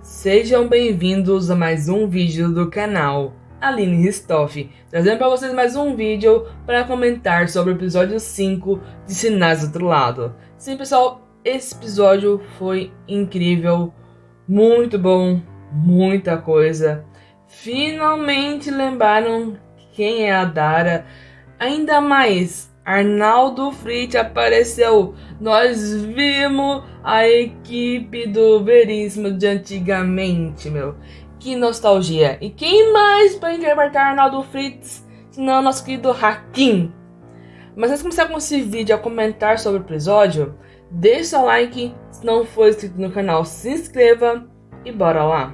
Sejam bem-vindos a mais um vídeo do canal Aline Ristoff, trazendo para vocês mais um vídeo para comentar sobre o episódio 5 de Sinais do Outro Lado. Sim, pessoal, esse episódio foi incrível, muito bom, muita coisa. Finalmente lembraram quem é a Dara, ainda mais Arnaldo Fritz apareceu. Nós vimos a equipe do Veríssimo de antigamente, meu. Que nostalgia. E quem mais para interpretar Arnaldo Fritz, senão nosso querido Hakim? Mas antes de começar com esse vídeo a comentar sobre o episódio, deixa o like, se não for inscrito no canal, se inscreva e bora lá.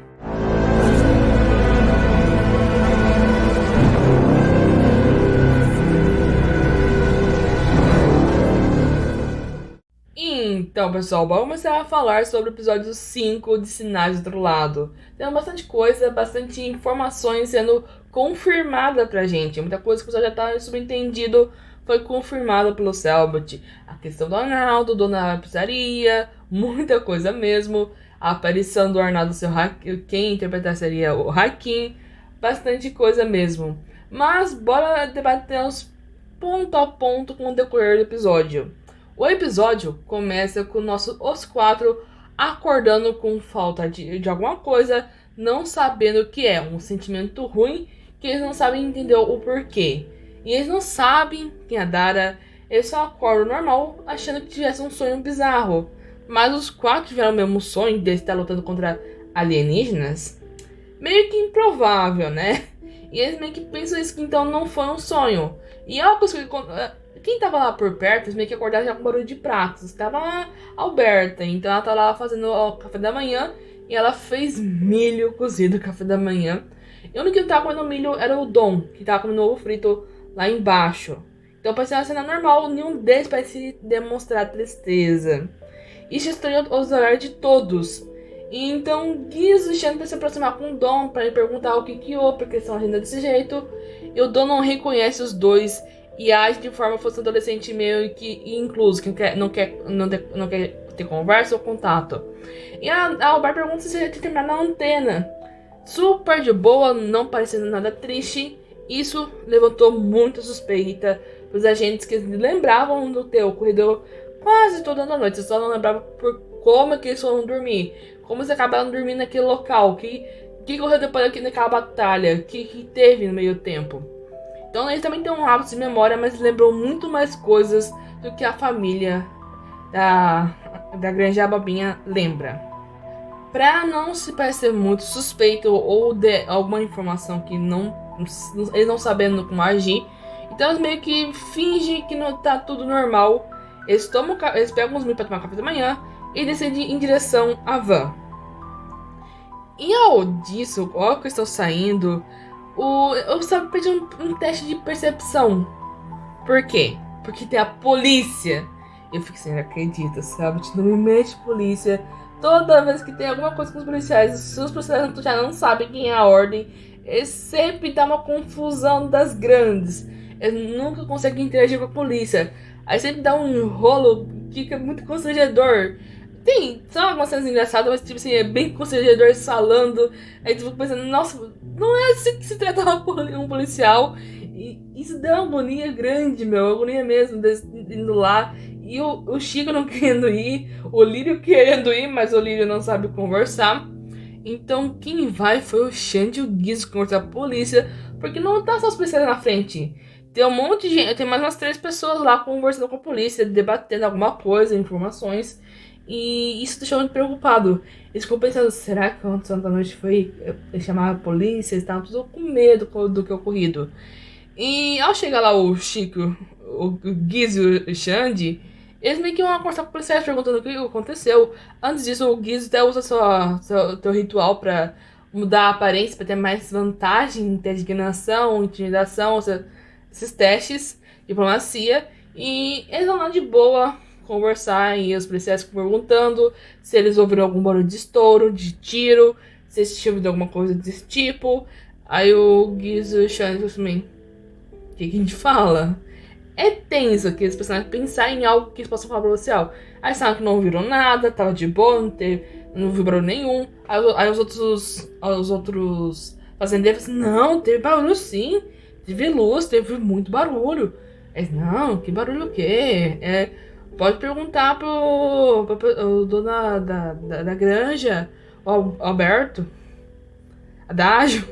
Então, pessoal, vamos começar a falar sobre o episódio 5 de Sinais do Outro Lado. Tem bastante coisa, bastante informações sendo confirmada pra gente. Muita coisa que o pessoal já tá subentendido foi confirmada pelo Selbit. A questão do Arnaldo, dona pizzaria, muita coisa mesmo. A aparição do Arnaldo, quem interpretar seria o Hakim. Bastante coisa mesmo. Mas bora debater uns ponto a ponto com o decorrer do episódio. O episódio começa com os quatro acordando com falta de alguma coisa, não sabendo o que é, um sentimento ruim que eles não sabem entender o porquê. E eles não sabem quem é a Dara, eles só acordam normal achando que tivesse um sonho bizarro. Mas os quatro tiveram o mesmo sonho de estar lutando contra alienígenas? Meio que improvável, né? E eles meio que pensam isso, que então não foi um sonho. E é uma coisa que quem tava lá por perto, eles meio que acordaram já com barulho de pratos. Tava a Alberta, então ela tá lá fazendo o café da manhã. E ela fez milho cozido no café da manhã. E o único que não tava comendo milho era o Dom, que tava comendo ovo frito lá embaixo. Então parecia uma cena normal, nenhum deles parecia demonstrar tristeza. Isso estranhou os olhares de todos. E então Guiz deixando de se aproximar com o Dom para lhe perguntar o que houve, porque eles estão agindo desse jeito. E o Dom não reconhece os dois e age de forma fosse um adolescente meio que incluso, que não quer ter conversa ou contato. E a Albert pergunta se ele tinha terminado na antena. Super de boa, não parecendo nada triste. Isso levantou muita suspeita para os agentes que lembravam do ter ocorrido quase toda a noite. Só não lembravam por como que eles foram dormir. Como eles acabaram dormindo naquele local. Que ocorreu depois daquela batalha. Que teve no meio tempo. Então eles também têm um hábito de memória, mas lembram muito mais coisas do que a família da Granja Abobinha lembra. Pra não se parecer muito suspeito ou de alguma informação que eles não sabendo como agir, então eles meio que fingem que não tá tudo normal. Eles pegam os milho pra tomar café da manhã e decidem em direção à van. E ao disso, ao que estão saindo, eu estava pedindo um teste de percepção. Por quê? Porque tem a polícia. Eu fico sem acredita, sabe? Não me mete polícia. Toda vez que tem alguma coisa com os policiais, se os policiais já não sabem quem é a ordem, eles sempre dá uma confusão das grandes. Eles nunca conseguem interagir com a polícia. Aí sempre dá um enrolo que fica muito constrangedor. Tem só algumas cenas engraçadas, mas tipo assim, é bem constrangedor falando. Aí tu fica pensando, nossa, não é assim que se trata um policial. E isso deu uma agonia grande, meu, agonia mesmo, indo lá. E o Chico não querendo ir, o Lírio querendo ir, mas o Lírio não sabe conversar. Então quem vai foi o Xande e o Guizo conversar com a polícia, porque não tá só os policiais na frente. Tem um monte de gente, tem mais umas 3 pessoas lá conversando com a polícia, debatendo alguma coisa, informações. E isso deixou muito preocupado. Eles ficam pensando, será que ontem à noite foi chamar a polícia? Eles estavam todos com medo do que ocorrido. E ao chegar lá o Chico, o Guiz e o Xande, eles meio que vão conversar com o policiais perguntando o que aconteceu. Antes disso, o Guiz até usa seu ritual pra mudar a aparência, pra ter mais vantagem em ter dignação, intimidação, esses testes, diplomacia. E eles vão lá de boa conversar, e os policiais perguntando se eles ouviram algum barulho de estouro, de tiro, se eles tinham ouvido alguma coisa desse tipo. Aí o Guiz e o Xande assim, o que a gente fala? É tenso aqui, os personagens pensar em algo que eles possam falar pro policial. Aí sabem que não ouviram nada, tava de boa, não vi barulho nenhum. Aí os outros fazendeiros assim, não, teve barulho sim. Teve luz, teve muito barulho. Eles, não, que barulho o quê? Pode perguntar pro dono da granja, o Alberto, Adágio.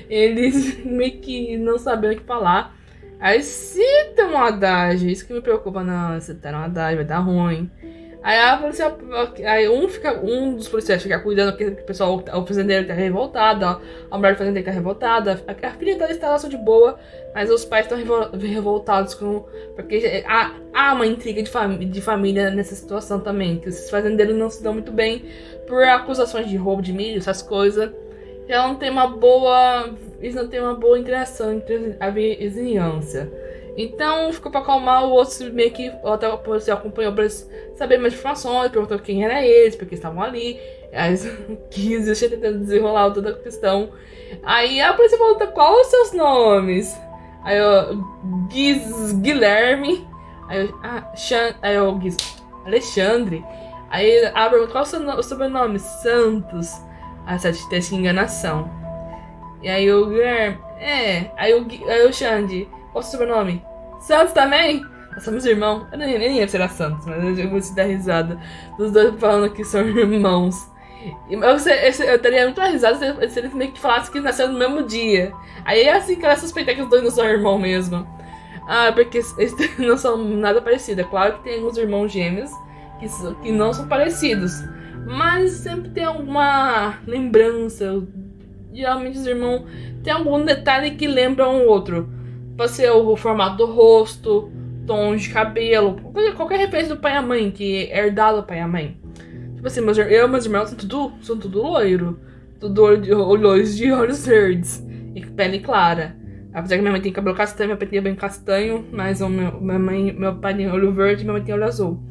Eles meio que não sabiam o que falar. Aí citam um adágio, isso que me preocupa, não, citaram um adágio, vai dar ruim. Aí a polícia, aí um dos policiais fica cuidando que o pessoal, o fazendeiro tá revoltado, a mulher do fazendeiro tá revoltada, a filha dela está lá só de boa, mas os pais estão revoltados porque há uma intriga de família nessa situação também, que os fazendeiros não se dão muito bem por acusações de roubo de milho, essas coisas. Já não tem uma boa, eles não têm uma boa interação entre a vizinhança. Então ficou pra acalmar, o outro meio que até o policial acompanhou pra eles saberem mais informações, perguntou quem era eles, porque estavam ali. Aí quis, eu tentando desenrolar toda a questão. Aí a polícia pergunta qual os seus nomes. Aí eu, Guilherme. Aí eu, Alexandre. Aí a pergunta qual o sobrenome? Santos. Aí só de teste de enganação. E aí o Guilherme, aí o Xande, qual o seu sobrenome? Santos também? Nós somos irmãos. Eu nem lembro se era Santos, mas eu vou te dar risada dos dois falando que são irmãos. Eu teria muito risada se eles meio que falassem que nasceram no mesmo dia. Aí é assim que ela suspeita que os dois não são irmãos mesmo. Porque eles não são nada parecidos. É claro que tem alguns irmãos gêmeos que não são parecidos. Mas sempre tem alguma lembrança. Geralmente os irmãos têm algum detalhe que lembram o outro. Pode ser o formato do rosto, tom de cabelo, qualquer referência do pai e a mãe, que é herdado do pai e a mãe. Tipo assim, meus irmãos são tudo loiro. Tudo olhos de olhos verdes e pele clara. Apesar que minha mãe tem cabelo castanho, meu pai tem bem castanho, mas meu pai tem olho verde e minha mãe tem olho azul.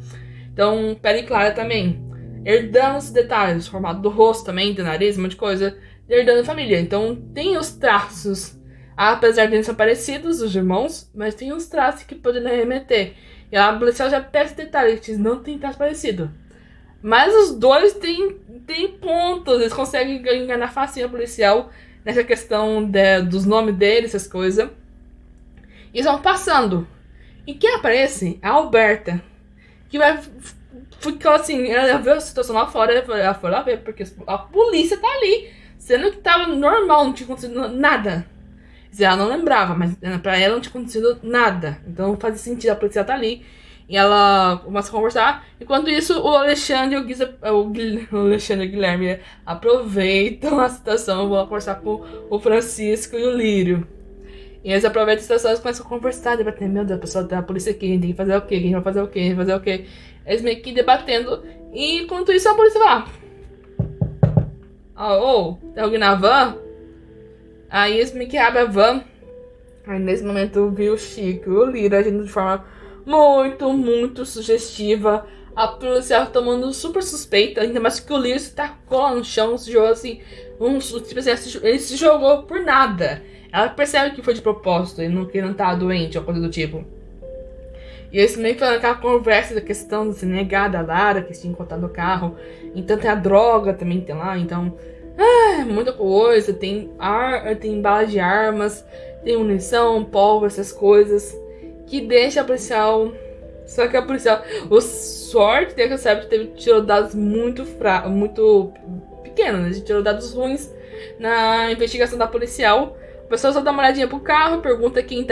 Então, pele clara também. Herdando os detalhes, formato do rosto também, do nariz, um monte de coisa, herdando a família. Então tem os traços, apesar de eles serem parecidos, os irmãos, mas tem uns traços que podem remeter. E a policial já pega esse detalhe, que não tem traço parecido. Mas os dois têm pontos, eles conseguem enganar facinho a policial nessa questão dos nomes deles, essas coisas. E eles vão passando. E quem aparece é a Alberta, que vai... Ficou assim, ela viu a situação lá fora, ela foi lá ver, porque a polícia tá ali, sendo que tava normal, não tinha acontecido nada. Ela não lembrava, mas pra ela não tinha acontecido nada. Então fazia sentido, a polícia tá ali. E ela começa a conversar. Enquanto isso, o Alexandre e o Alexandre e o Guilherme aproveitam a situação. Vão conversar com o Francisco e o Lírio. E eles aproveitam a situação e começam a conversar, debatendo. Meu Deus, pessoal, tem a polícia aqui, a gente tem que fazer o quê? A gente vai fazer o quê? A gente vai fazer o quê? Eles meio que debatendo. E enquanto isso, a polícia vai lá. Tem alguém na van? Aí eles meio que abrem a van. Aí nesse momento eu vi o Chico e o Lírio agindo de forma muito, muito sugestiva. A policial tomando super suspeita. Ainda mais que o Lírio se tacou lá no chão, se jogou assim. Tipo assim, ele se jogou por nada. Ela percebe que foi de propósito e que não tá doente ou coisa do tipo. E eles meio que falando aquela conversa da questão de se negar da Lara, que tinha encontrado no carro. Então tem a droga também tem lá, então... muita coisa, tem bala de armas, tem munição, pólvora, essas coisas. Que deixa a policial... Só que a policial... O sorte dele que eu sabe que tirou dados muito pequenos, né? Tirou dados ruins na investigação da policial. A pessoa só dá uma olhadinha pro carro, pergunta quem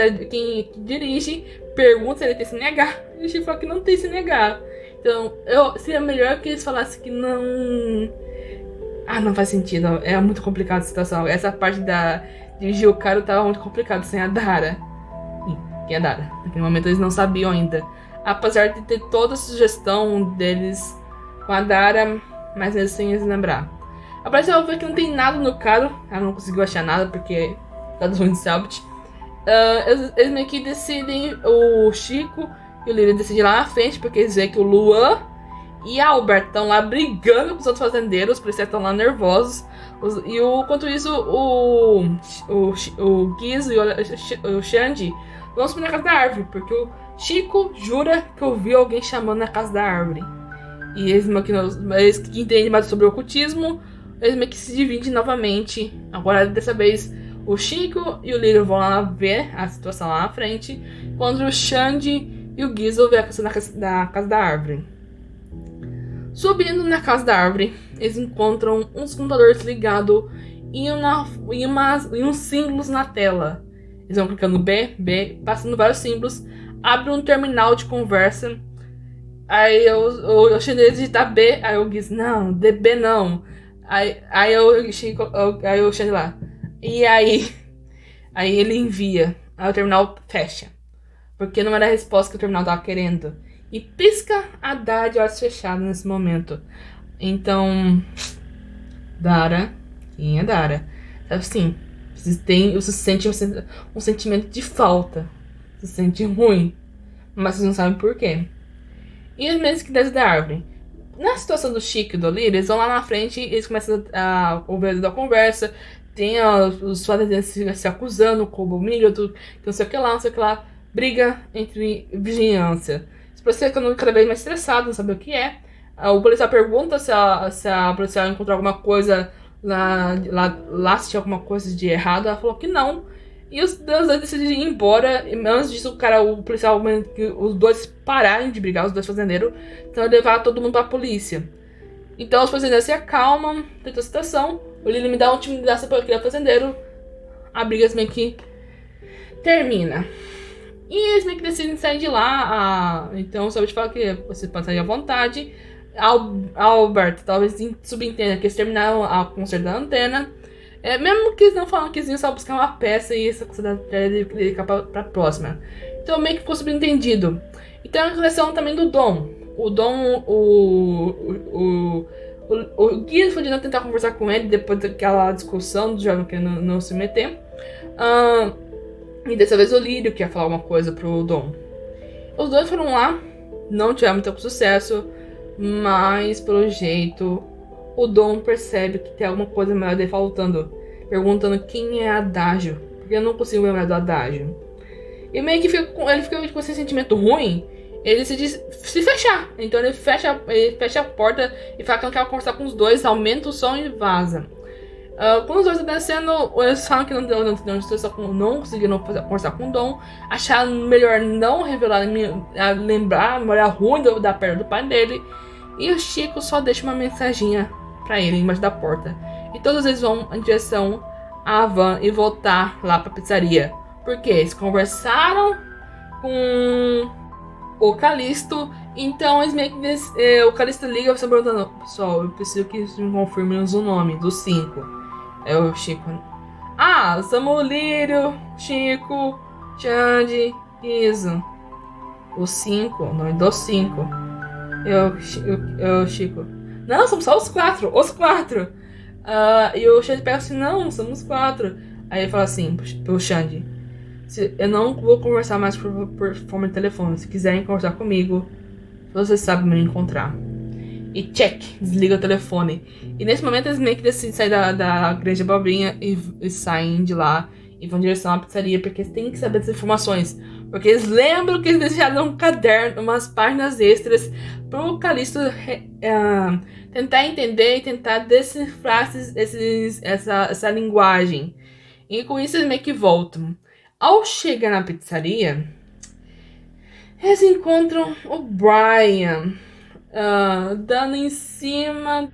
dirige, pergunta se ele tem CNH. E o Chico fala que não tem CNH. Então, seria melhor que eles falassem que não... não faz sentido. É muito complicada a situação. Essa parte da dirigir o carro tava muito complicado sem a Dara. Quem é a Dara? Naquele momento eles não sabiam ainda. Apesar de ter toda a sugestão deles com a Dara, mas eles sem eles lembrar. A polícia vê que não tem nada no carro. Ela não conseguiu achar nada porque... dados ruins de Selbit. Eles meio que decidem, o Chico e o Lírio decidem lá na frente, porque eles veem que o Luan e a Alberto estão lá brigando com os outros fazendeiros, os policiais estão lá nervosos. Enquanto isso, o Guizo e o Xande vão subir na casa da árvore, porque o Chico jura que ouviu alguém chamando na casa da árvore. E eles que entendem mais sobre o ocultismo, eles meio que se dividem novamente. Agora, dessa vez, o Chico e o Lírio vão lá ver a situação lá na frente, enquanto o Xande e o Gizo vê a questão da casa da árvore. Subindo na casa da árvore, eles encontram uns computadores ligados e uns símbolos na tela. Eles vão clicando B, passando vários símbolos, abre um terminal de conversa. Aí eu cheguei a digitar B, aí eu disse, não, DB não. Aí eu cheguei lá. E aí ele envia. Aí o terminal fecha. Porque não era a resposta que o terminal tava querendo. E pisca a Dara de olhos fechados nesse momento. Então, Dara, quem é Dara? Assim, você sente um sentimento de falta. Você se sente ruim. Mas vocês não sabem por quê. E os mesmos que desce da árvore. Na situação do Chico e do Lírio, eles vão lá na frente e eles começam a ouvir da conversa. Tem os fazendeiros se acusando, com o milho, que não sei o que lá, não sei o que lá. Briga entre vigilância. Os policiais ficam cada vez mais estressados, não sabem o que é. O policial pergunta se a policial encontrou alguma coisa lá, se tinha alguma coisa de errado. Ela falou que não. E os dois decidem ir embora. E antes disso, o policial, os dois pararem de brigar, os dois fazendeiros, então levar todo mundo pra polícia. Então os fazendeiros se acalmam, tentam a situação. O Lírio me dá um time de graça para aquele fazendeiro. A briga meio que termina. E eles meio que decidem sair de lá. Então, só te falar que você pode sair à vontade. Albert talvez subentenda que eles terminaram a conserto da antena. Mesmo que eles não falam que eles iam só buscar uma peça e essa coisa da dedicar pra próxima. Então meio que ficou subentendido. Então a questão também do Dom. O Dom, o Guia foi de tentar conversar com ele depois daquela discussão do jovem que não se meter. E dessa vez o Lírio quer falar uma coisa pro Dom. Os dois foram lá, não tiveram muito sucesso, mas pelo jeito o Dom percebe que tem alguma coisa maior dele faltando, perguntando quem é Adágio, porque eu não consigo lembrar do Adágio. E meio que ele fica com esse sentimento ruim, ele decide se fechar. Então ele fecha a porta e fala que não quer conversar com os dois, aumenta o som e vaza. Quando os dois estão descendo, eles falam que não conseguiram conversar com o Dom, acharam melhor não revelar, lembrar a memória ruim da perda do pai dele. E o Chico só deixa uma mensaginha pra ele embaixo da porta. E todos eles vão em direção à van e voltar lá pra pizzaria. Porque eles conversaram com o Calisto. Então eles meio que o Calisto liga e você perguntando: pessoal, eu preciso que vocês me confirmem o nome dos 5. É o Chico. Somos o Lírio, Chico, Xande, Gizo. Os 5, o nome dos 5. Eu, Chico. Não, somos só os 4. Os 4. E o Xande pega assim: não, somos 4. Aí ele fala assim pro Xande: eu não vou conversar mais por forma de telefone. Se quiserem conversar comigo, vocês sabem me encontrar. E check, desliga o telefone. E nesse momento eles meio que decidem sair da igreja Bobrinha e saem de lá e vão em direção à pizzaria, porque eles têm que saber dessas informações. Porque eles lembram que eles deixaram um caderno, umas páginas extras pro Calisto tentar entender e tentar decifrar essa linguagem. E com isso eles meio que voltam. Ao chegar na pizzaria, eles encontram o Brian dando em cima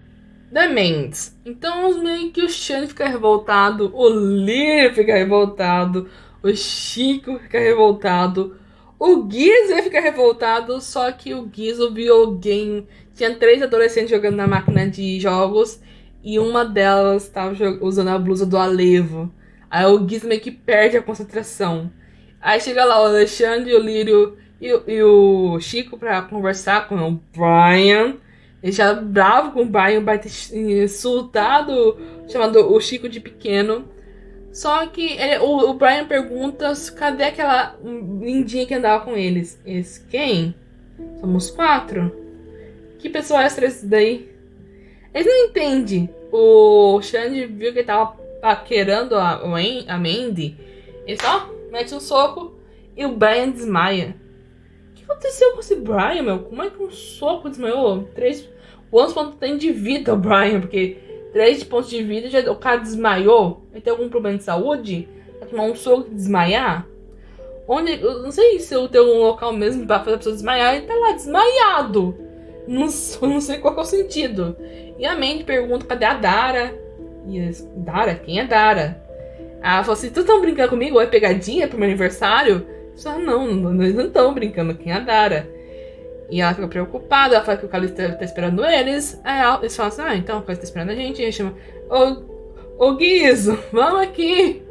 da Mendes. Então meio que o Xande fica revoltado, o Lírio fica revoltado, o Chico fica revoltado, o Gizo fica revoltado, só que o Gizo viu alguém. Tinha 3 adolescentes jogando na máquina de jogos e uma delas estava usando a blusa do Alevo. Aí o Gizo meio que perde a concentração. Aí chega lá o Alexandre, o Lírio e o Chico pra conversar com o Brian. Ele já bravo com o Brian insultado, chamando o Chico de pequeno. Só que o Brian pergunta cadê aquela lindinha que andava com eles. Eles, quem? Somos 4? Que pessoa é essa daí? Eles não entendem. O Xande viu que ele tava paquerando a Mandy. Ele só mete um soco e o Brian desmaia. O que aconteceu com esse Brian, meu? Como é que um soco desmaiou? 3 quantos pontos tem de vida o Brian? Porque 3 pontos de vida, o cara desmaiou. Ele tem algum problema de saúde? Vai tomar um soco e desmaiar? Onde, eu não sei se eu tenho um local mesmo pra fazer a pessoa desmaiar. Ele tá lá desmaiado. Não sei qual que é o sentido. E a Mandy pergunta, cadê a Dara? E eles, Dara? Quem é Dara? Ela falou assim, tu estão brincando comigo? É pegadinha pro meu aniversário? Eu falei, não, eles não estão brincando, quem é a Dara? E ela fica preocupada, ela fala que o Calista tá esperando eles. Aí eles falam assim, então o Calista tá esperando a gente. E ele chama, ô Guizo, vamos aqui.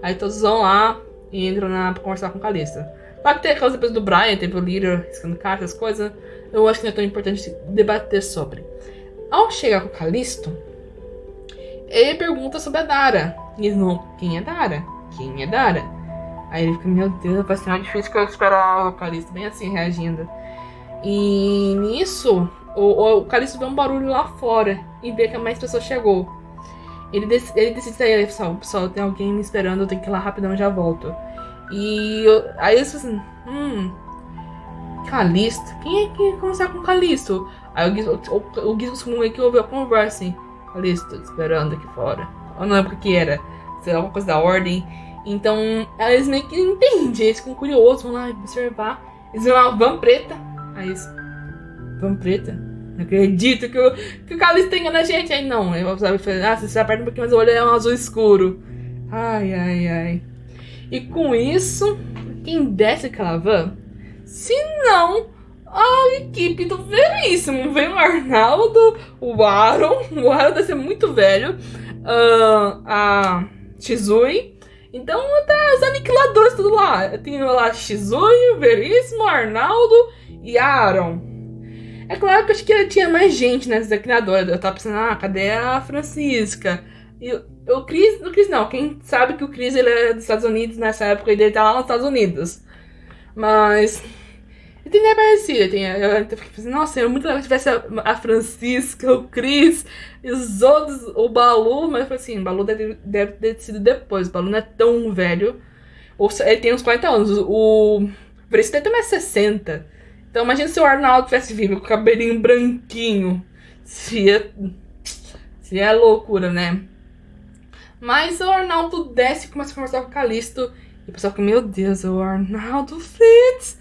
Aí todos vão lá e entram pra conversar com o Calista. Claro que tem aquelas depois do Brian, teve o líder riscando cartas, essas coisas. Eu acho que não é tão importante debater sobre. Ao chegar com o Calisto, ele pergunta sobre a Dara. E eles não, quem é Dara? Quem é Dara? Aí ele fica, meu Deus, vai ser mais difícil que eu esperava o Calisto, bem assim, reagindo. E nisso, o Calisto vê um barulho lá fora e vê que mais pessoa chegou. Ele decide sair, pessoal, tem alguém me esperando, eu tenho que ir lá rapidão e já volto. E aí eles falam assim, Calisto? Quem é que ia conversar com o Calisto? Aí o Guizo meio que ouviu a conversa assim, Calisto, tô te esperando aqui fora. Eu não lembro o que era, sei lá, alguma coisa da ordem. Então, eles meio que entendem, eles ficam curiosos, vão lá observar. Eles vão lá, van preta. Aí eles, van preta? Não acredito que o Calisto tenha na gente. Aí não, eu falei, você se aperta um pouquinho, mas o olho é um azul escuro. Ai. E com isso, quem desce aquela van? Se não, a equipe do Veríssimo. Vem o Arnaldo, o Aaron deve ser muito velho, a Shizui. Então tá os aniquiladores tudo lá. Tem lá Shizui, Veríssimo, Arnaldo e Aaron. É claro que eu acho que tinha mais gente nessa aniquiladora. Eu tava pensando, cadê a Francisca? E o Chris não. Quem sabe que o Chris ele é dos Estados Unidos nessa época e ele tá lá nos Estados Unidos. Mas ele tem ideia parecida. Eu fiquei pensando, nossa, seria muito legal se tivesse a Francisca, o Chris e os outros, o Balu. Mas eu falei assim, o Balu deve ter sido depois. O Balu não é tão velho. Ele tem uns 40 anos. O Veríssimo deve ter mais 60. Então imagina se o Arnaldo tivesse vivo com o cabelinho branquinho. Seria loucura, né? Mas o Arnaldo desce e começa a conversar com o Calisto. E o pessoal fica, meu Deus, o Arnaldo Fritz,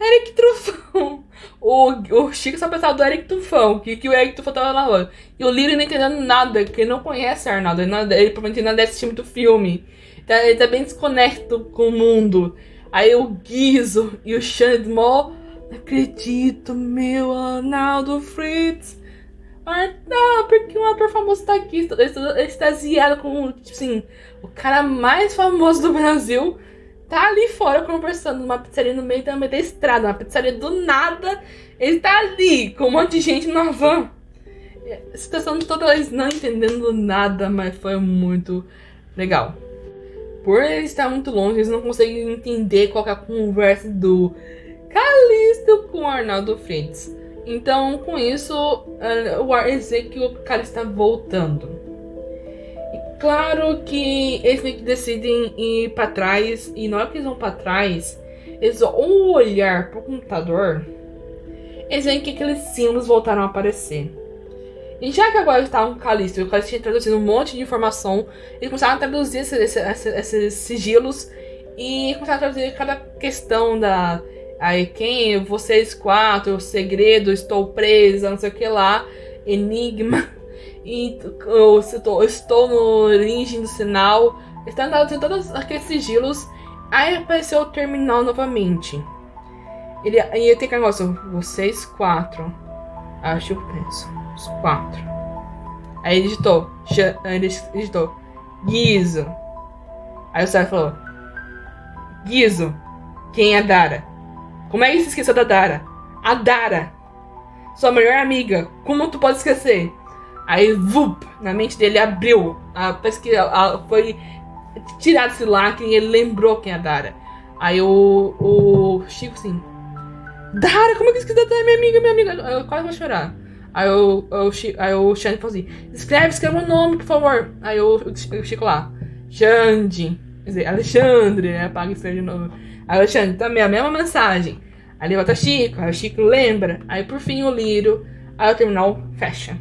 Eric Tufão. O Chico só pensava do Eric Tufão, que o Eric Tufão tava na rua. E o Lírio não entendendo nada, porque ele não conhece o Arnaldo. Ele provavelmente não deve assistir muito filme. Então, ele tá bem desconecto com o mundo. Aí o Guizo e o Xande Mó, não acredito, meu Arnaldo Fritz. Porque um ator famoso tá aqui, extasiado com, tipo assim, o cara mais famoso do Brasil tá ali fora conversando numa pizzaria no meio da estrada, uma pizzaria do nada, ele tá ali com um monte de gente na van. A situação de toda eles não entendendo nada, mas foi muito legal. Por ele estar muito longe, eles não conseguem entender qual que é a conversa do Calisto com o Arnaldo Fritz. Então, com isso, eles veem que o cara está voltando. E claro que eles meio que decidem ir pra trás. E na hora que eles vão pra trás, eles vão olhar pro computador. Eles veem que aqueles símbolos voltaram a aparecer. E já que agora está um Calisto, e o Calisto tinha traduzido um monte de informação, eles começaram a traduzir esses sigilos. E começaram a traduzir cada questão da... Aí quem? Vocês 4, segredo, estou presa, não sei o que lá, enigma, e eu estou no origem do sinal. Estão traduzindo todos aqueles sigilos. Aí apareceu o terminal novamente. E tem aquele negócio, vocês 4. Acho que eu penso, os 4. Aí ele digitou, Guizo. Aí o Sérgio falou, Guizo, quem é Dara? Como é que você esqueceu da Dara? A Dara! Sua melhor amiga! Como tu pode esquecer? Aí, vup! Na mente dele abriu. Parece que foi tirado esse lacre e ele lembrou quem é a Dara. Aí o Chico assim... Dara, como é que eu esqueci da Dara? Minha amiga! Eu quase vou chorar. Aí o Xande falou assim... Escreve o nome, por favor. Aí o Chico lá... Xande. Quer dizer, Alexandre, né? Apaga e escreve de novo. Alexandre, também a mesma mensagem. Aí levanta Chico, aí o Chico lembra. Aí por fim o Lírio, aí o terminal fecha.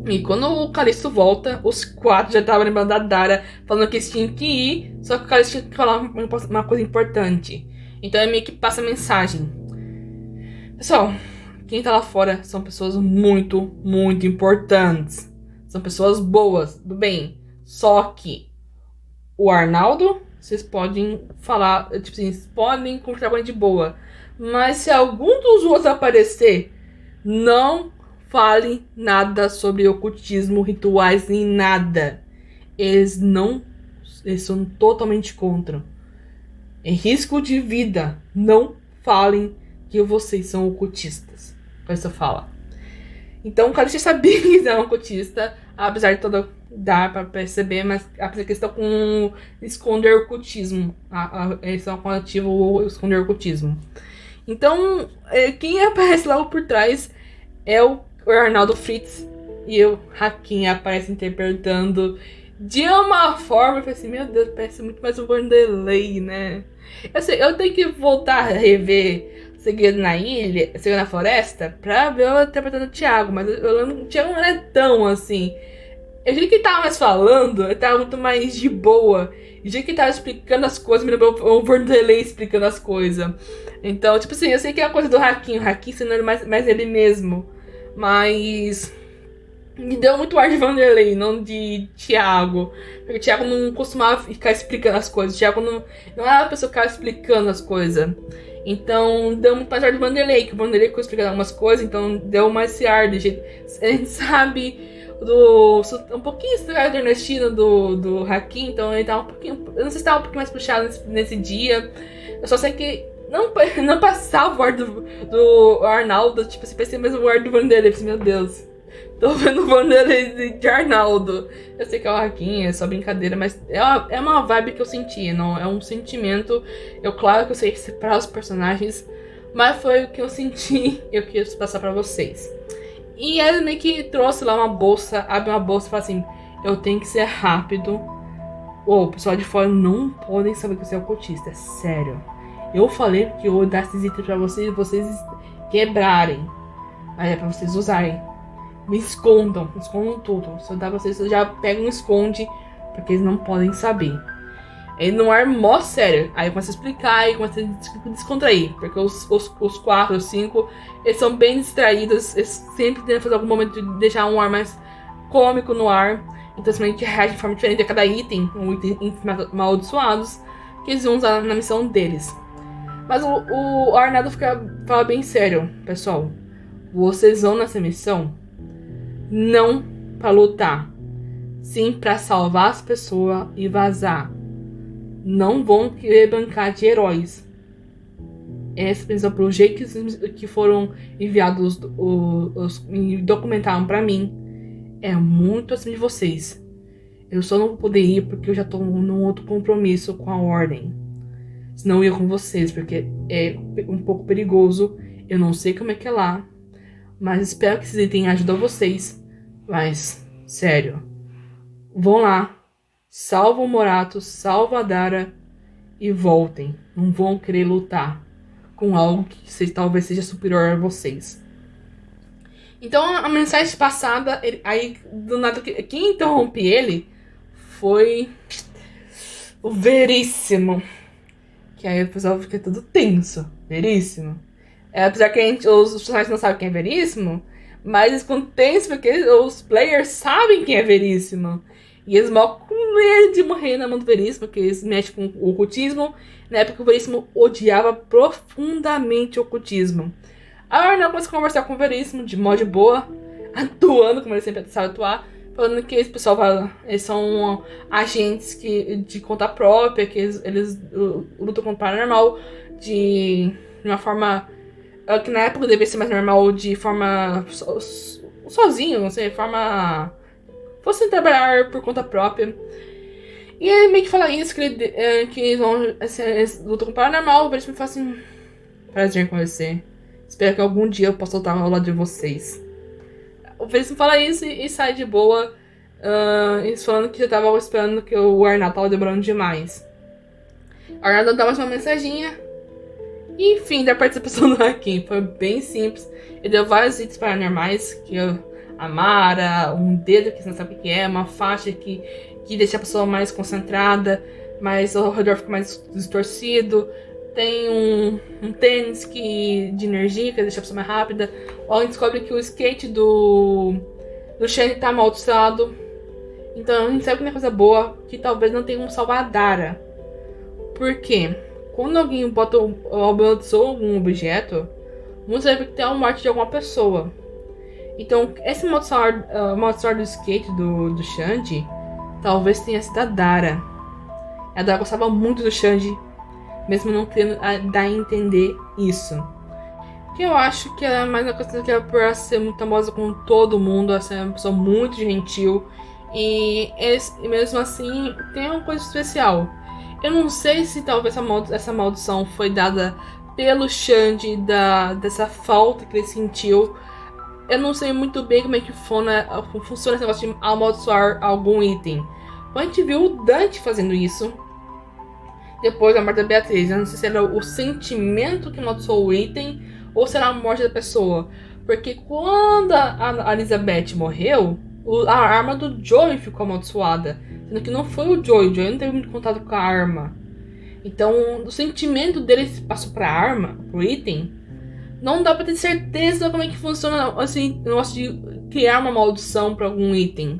E quando o Calixto volta, os 4 já estavam lembrando da Dara, falando que eles tinham que ir, só que o Calixto tinha que falar uma coisa importante. Então ele meio que passa a mensagem. Pessoal, quem tá lá fora são pessoas muito, muito importantes. São pessoas boas, do bem. Só que o Arnaldo, vocês podem falar, tipo assim, vocês podem conversar com ele de boa. Mas se algum dos outros aparecer, não fale nada sobre ocultismo, rituais, nem nada. Eles são totalmente contra. Em risco de vida, não falem que vocês são ocultistas. Essa fala. Então o Calixto sabia que eles eram ocultistas, apesar de toda dar pra perceber, mas apesar que eles estão com esconder ocultismo. Eles estão com ativo esconder ocultismo. Então, quem aparece lá por trás é o Arnaldo Fritz e o Hakim aparece interpretando de uma forma. Eu falei assim, meu Deus, parece muito mais um Vanderlei, né? Eu tenho que voltar a rever Segredo na Ilha, Segredo na Floresta, pra ver eu interpretando o Thiago, mas eu lembro que o Thiago não era tão assim. Eu vi que ele tava mais falando, ele tava muito mais de boa. E já que ele tava explicando as coisas, me lembrou o Vanderlei explicando as coisas. Então, tipo assim, eu sei que é a coisa do Hakim, o Hakim sendo mais ele mesmo. Mas me deu muito ar de Vanderlei, não de Thiago. Porque o Thiago não costumava ficar explicando as coisas. O Thiago não era a pessoa que ficava explicando as coisas. Então deu muito mais ar de Vanderlei, que o Vanderlei ficou explicando algumas coisas, então deu mais esse ar de jeito. A gente sabe um pouquinho estranho nordestino do Hakim, então ele tava um pouquinho. Eu não sei se tava um pouquinho mais puxado nesse dia. Eu só sei que não passava o ar do Arnaldo, tipo, se parecia mesmo o ar do Vanderlei. Eu pensei, meu Deus, tô vendo o Vanderlei de Arnaldo. Eu sei que é o Hakim, é só brincadeira, mas é uma vibe que eu senti, não é um sentimento. Claro que eu sei separar os personagens, mas foi o que eu senti e eu quis passar pra vocês. E ele meio que trouxe lá uma bolsa, abre uma bolsa e fala assim, eu tenho que ser rápido. O pessoal de fora não podem saber que você é ocultista, é sério. Eu falei que eu vou dar esses itens pra vocês quebrarem. Aí é pra vocês usarem. Me escondam tudo. Se eu dar pra vocês, vocês já pegam e esconde, porque eles não podem saber. Ele não é mó sério. Aí começa a explicar e começa a descontrair. Porque os 4, os 5, eles são bem distraídos. Eles sempre tentam fazer algum momento de deixar um ar mais cômico no ar. Então simplesmente reage de forma diferente a cada item. Um item amaldiçoados que eles vão usar na missão deles. Mas o Arnaldo fala bem sério, pessoal. Vocês vão nessa missão não pra lutar, sim pra salvar as pessoas e vazar. Não vão querer bancar de heróis. Essa pensão pro jeito que foram enviados e documentaram pra mim é muito acima de vocês. Eu só não vou poder ir porque eu já tô num outro compromisso com a ordem. Senão eu ia com vocês, porque é um pouco perigoso. Eu não sei como é que é lá, mas espero que esses itens ajudem vocês. Mas, sério, vão lá, salva o Morato, salva a Dara e voltem. Não vão querer lutar com algo que talvez seja superior a vocês. Então, a mensagem passada, aí do nada, quem interrompe ele foi o Veríssimo. Que aí o pessoal fica tudo tenso. Veríssimo. Apesar que os personagens não sabem quem é Veríssimo, mas eles ficam tensos porque os players sabem quem é Veríssimo. E eles morrem com medo de morrer na mão do Veríssimo, porque eles mexem com o ocultismo. Na época o Veríssimo odiava profundamente o ocultismo. A Arnaldo começa a conversar com o Veríssimo de modo de boa, atuando como ele sempre sabe atuar, falando que esse pessoal eles são agentes de conta própria, que eles lutam contra o paranormal de uma forma que na época deveria ser mais normal, de forma sozinho, não sei, forma fosse trabalhar por conta própria. E ele meio que fala isso, que eles lutam com o paranormal. O Veríssimo fala assim, prazer com você. Espero que algum dia eu possa lutar ao lado de vocês. O Veríssimo fala isso e sai de boa. Eles falando que já estavam esperando que o Arnaldo tava demorando demais. O Arnaldo dá mais uma mensaginha Enfim, da participação do Hakim foi bem simples. Ele deu vários itens paranormais, que a Mara, um dedo que você não sabe o que é, uma faixa que deixa a pessoa mais concentrada, mas o redor fica mais distorcido. Tem um tênis de energia que deixa a pessoa mais rápida. Ou a gente descobre que o skate do Shane tá amaldiçoado. Então a gente sabe que não é coisa boa, que talvez não tenha como salvar a Dara. Por quê? Quando alguém amaldiçoa algum objeto, vamos saber que tem a morte de alguma pessoa. Então, esse amaldiçoar do skate do Shanji talvez tenha sido a Dara. A Dara gostava muito do Shanji, mesmo não querendo dar a entender isso. Que eu acho que é mais uma questão que é por ser muito famosa com todo mundo, ela é uma pessoa muito gentil. E mesmo assim, tem uma coisa especial. Eu não sei se talvez essa maldição foi dada pelo Shanji, dessa falta que ele sentiu. Eu não sei muito bem como é que funciona esse negócio de amaldiçoar algum item. A gente viu o Dante fazendo isso depois da morte da Beatriz. Eu não sei se era o sentimento que amaldiçoou o item ou se era a morte da pessoa. Porque quando a Elizabeth morreu, a arma do Joey ficou amaldiçoada. Sendo que não foi o Joey não teve muito contato com a arma. Então, o sentimento dele passou pra arma, pro item. Não dá pra ter certeza como é que funciona assim, o negócio de criar uma maldição pra algum item.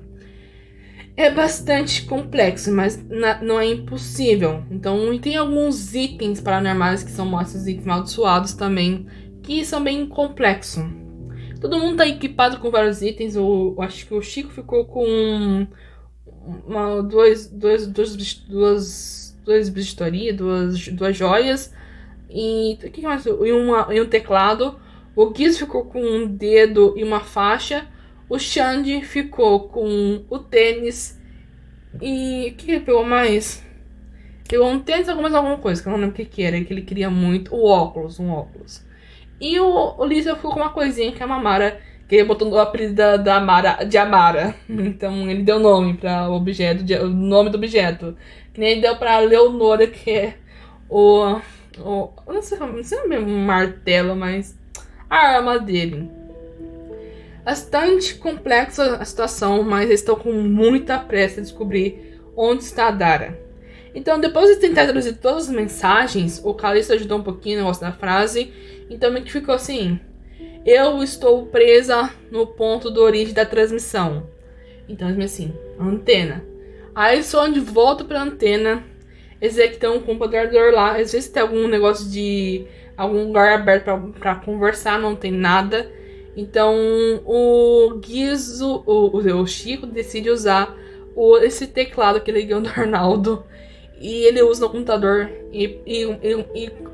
É bastante complexo, mas não é impossível. Então, tem alguns itens paranormais que são esses itens amaldiçoados também, que são bem complexos. Todo mundo tá equipado com vários itens. Eu acho que o Chico ficou com duas bijuterias, duas joias. E o que mais? E um teclado. O Giz ficou com um dedo e uma faixa. O Shanji ficou com o tênis. E o que ele pegou mais? Pegou um tênis ou mais alguma coisa, que eu não lembro o que era, que ele queria muito. Um óculos. E o Lisa ficou com uma coisinha que é a Mamara, que ele botou o apelido da Amara, de Amara. Então ele deu nome para o objeto, o nome do objeto. Que nem ele deu pra Leonora, que é eu não sei se é mesmo um martelo, mas a arma dele. Bastante complexa a situação, mas eles estão com muita pressa de descobrir onde está a Dara. Então, depois de tentar traduzir todas as mensagens, o Callisto ajudou um pouquinho no negócio da frase. Então, meio que ficou assim: eu estou presa no ponto de origem da transmissão. Então, assim, antena. Aí, só onde volta pra antena. Eles que estão com o computador lá. Às vezes tem algum negócio de algum lugar aberto pra conversar, não tem nada. Então o Guizo, o Chico decide usar esse teclado que ele ganhou do Arnaldo. E ele usa no computador. E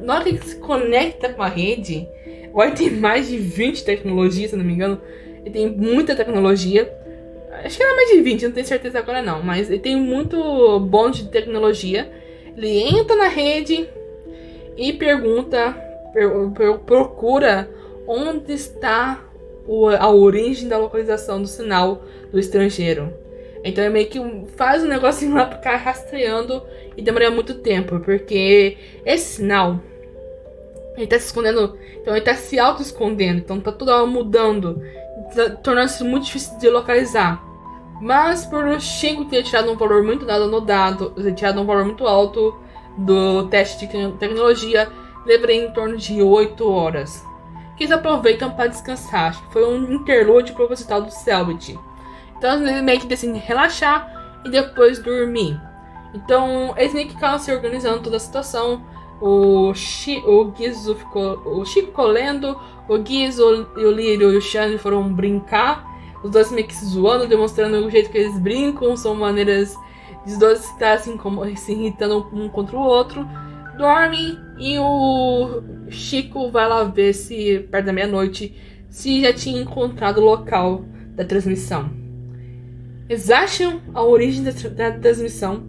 na hora que ele se conecta com a rede, agora tem mais de 20 tecnologias, se não me engano. Ele tem muita tecnologia. Acho que era mais de 20, não tenho certeza agora não. Mas ele tem muito bonde de tecnologia. Ele entra na rede e procura onde está a origem da localização do sinal do estrangeiro. Então é meio que faz um negocinho lá pra ficar rastreando e demora muito tempo, porque esse sinal, ele tá se escondendo, então ele tá se auto-escondendo, então tá tudo mudando, tornando-se muito difícil de localizar. Mas por o Chico ter tirado um valor muito alto do teste de tecnologia, levaria em torno de 8 horas. Que eles aproveitam para descansar. Acho que foi um interlúdio proposital do Selbit. Então eles meio que decidem relaxar e depois dormir. Então eles meio que ficam se organizando toda a situação. O Chico ficou lendo, o Gizo e o Lírio e o Shane foram brincar. Os dois meio que se zoando, demonstrando o jeito que eles brincam. São maneiras dos dois estar assim, se irritando um contra o outro. Dorme e o Chico vai lá ver se, perto da meia-noite, se já tinha encontrado o local da transmissão. Eles acham a origem da transmissão.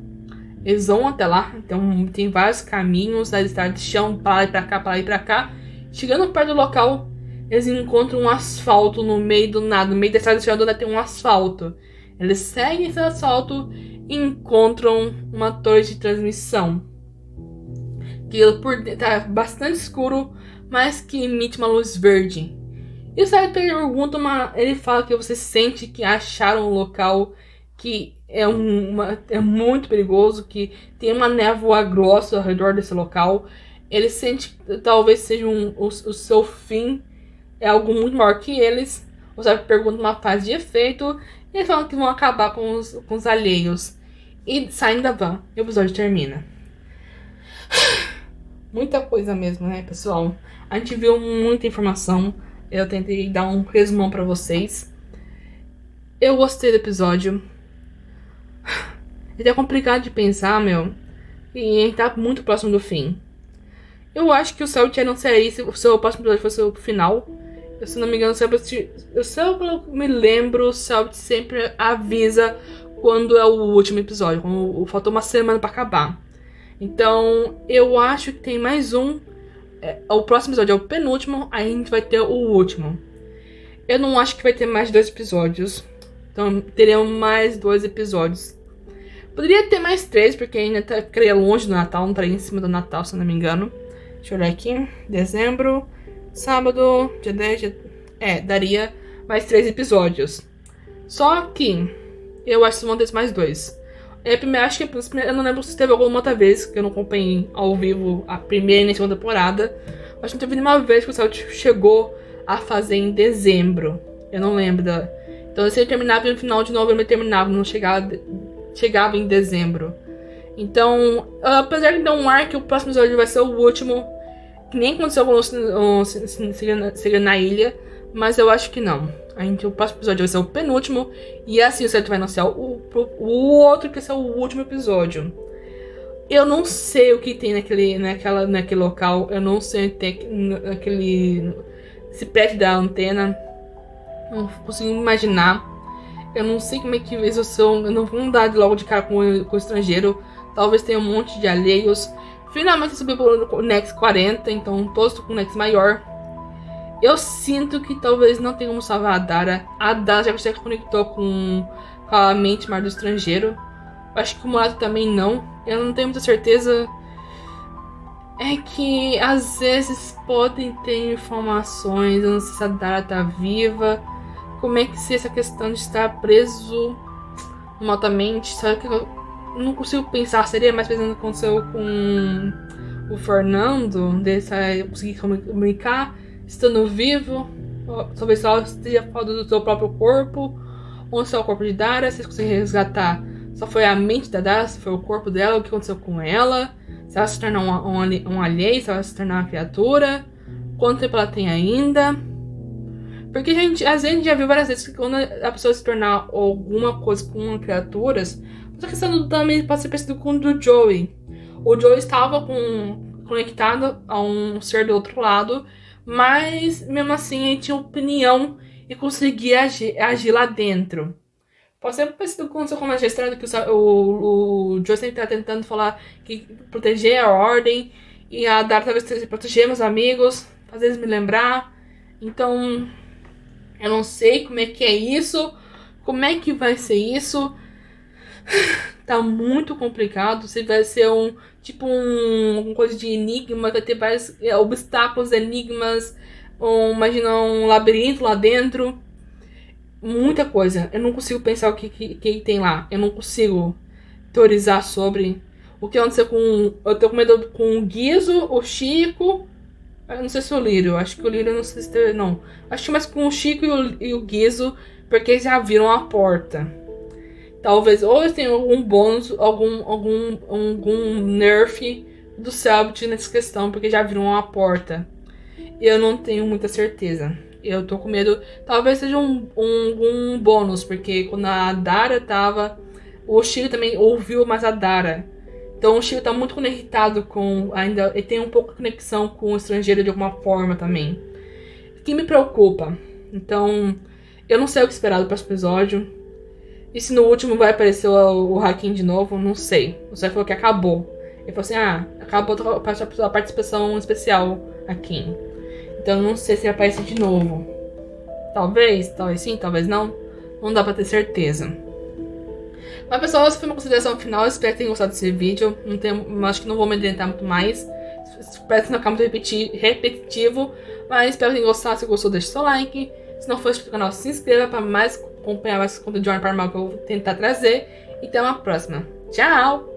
Eles vão até lá, então tem vários caminhos, a estrada de chão, para lá e pra cá. Chegando perto do local, eles encontram um asfalto no meio do nada. No meio da estrada de chão tem um asfalto. Eles seguem esse asfalto e encontram uma torre de transmissão. que tá bastante escuro, mas que emite uma luz verde. E o Céu pergunta ele fala que você sente que acharam um local que é muito perigoso, que tem uma névoa grossa ao redor desse local. Ele sente que talvez seja o seu fim é algo muito maior que eles. O Céu pergunta uma fase de efeito e eles falam que vão acabar com os alheios. E saem da van e o episódio termina. Muita coisa mesmo, né, pessoal? A gente viu muita informação. Eu tentei dar um resumão pra vocês. Eu gostei do episódio. É complicado de pensar, meu. E a gente tá muito próximo do fim. Eu acho que o Celt não seria se o seu próximo episódio fosse o final. Eu, se não me engano, se eu me lembro, o Celt sempre avisa quando é o último episódio. Quando faltou uma semana pra acabar. Então, eu acho que tem mais um. O próximo episódio é o penúltimo, aí a gente vai ter o último. Eu não acho que vai ter mais 2 episódios. Então, teremos mais 2 episódios. Poderia ter mais 3, porque ainda ficaria longe do Natal, não estaria em cima do Natal, se eu não me engano. Deixa eu olhar aqui. Dezembro, sábado, dia 10. Daria mais 3 episódios. Só que eu acho que vão ter mais 2. Acho que eu não lembro se teve alguma outra vez que eu não acompanhei ao vivo a primeira e a segunda temporada. Acho que não teve nenhuma vez que o Celt chegou a fazer em dezembro. Eu não lembro Então, se ele terminava no final de novembro, ele terminava, não chegava em dezembro. Então, apesar de dar um ar que o próximo episódio vai ser o último, que nem aconteceu com o Segredo na Ilha, mas eu acho que não. O próximo episódio vai ser o penúltimo, e assim o Celt vai anunciar o outro que vai ser o último episódio. Eu não sei o que tem naquele local, eu não sei o que tem esse prédio da antena, não consigo imaginar. Eu não sei como é que eles são, eu não vou dar logo de cara com o estrangeiro, talvez tenha um monte de alheios. Finalmente subiu pro Nex 40, então todos estão com o Nex maior. Eu sinto que talvez não tenha como salvar a Dara. A Dara já se conectou com a mente mais do estrangeiro. Acho que o Murato também não. Eu não tenho muita certeza. É que às vezes podem ter informações. Eu não sei se a Dara tá viva. Como é que se essa questão de estar preso remotamente. Sabe que eu não consigo pensar. Seria mais pensando que aconteceu com o Fernando. De conseguir comunicar estando vivo, talvez só esteja falando do seu próprio corpo, ou se é o corpo de Dara, se eles conseguirem resgatar, só foi a mente da Dara, se foi o corpo dela, o que aconteceu com ela, se ela se tornar um alheio, se ela se tornar uma criatura, quanto tempo ela tem ainda. Porque às vezes a gente já viu várias vezes que quando a pessoa se tornar alguma coisa com criaturas, essa questão também pode ser parecido com o do Joey. O Joey estava conectado a um ser do outro lado, mas mesmo assim ele tinha opinião e conseguia agir lá dentro. Pode ser parecido com o magistrado, que o Joe sempre tá tentando falar que proteger a ordem, e a Dara talvez proteger meus amigos, fazer eles me lembrar. Então, eu não sei como é que é isso, como é que vai ser isso. Tá muito complicado. Se vai ser uma coisa de enigma, vai ter vários obstáculos, enigmas, imagina um labirinto lá dentro. Muita coisa. Eu não consigo pensar o que tem lá. Eu não consigo teorizar sobre o que aconteceu com. Eu tô com medo com o Guizo, o Chico. Eu não sei se o Lírio. Acho que o Lírio não sei se teve. Não. Acho que mais com o Chico e o Guizo, porque eles já viram a porta. Talvez ou eles tenham algum bônus, algum nerf do Celt nessa questão, porque já viram a porta. Eu não tenho muita certeza. Eu tô com medo. Talvez seja um bônus, porque quando a Dara tava, o Chico também ouviu mais a Dara. Então o Chico tá muito conectado com. Ainda ele tem um pouco de conexão com o estrangeiro de alguma forma também. O que me preocupa. Então, eu não sei o que esperar do próximo episódio. E se no último vai aparecer o Hakim de novo, não sei. O Zé falou que acabou. Ele falou assim, acabou a participação especial Hakim. Então não sei se vai aparecer de novo. Talvez sim, talvez não. Não dá pra ter certeza. Mas pessoal, essa foi uma consideração final. Espero que tenham gostado desse vídeo. Acho que não vou me adiantar muito mais. parece não acaba muito repetitivo, mas espero que tenham gostado. Se gostou, deixe seu like. Se não for inscrito no canal, se inscreva para acompanhar mais conteúdo de Jornal Paranormal que eu vou tentar trazer. E até uma próxima. Tchau!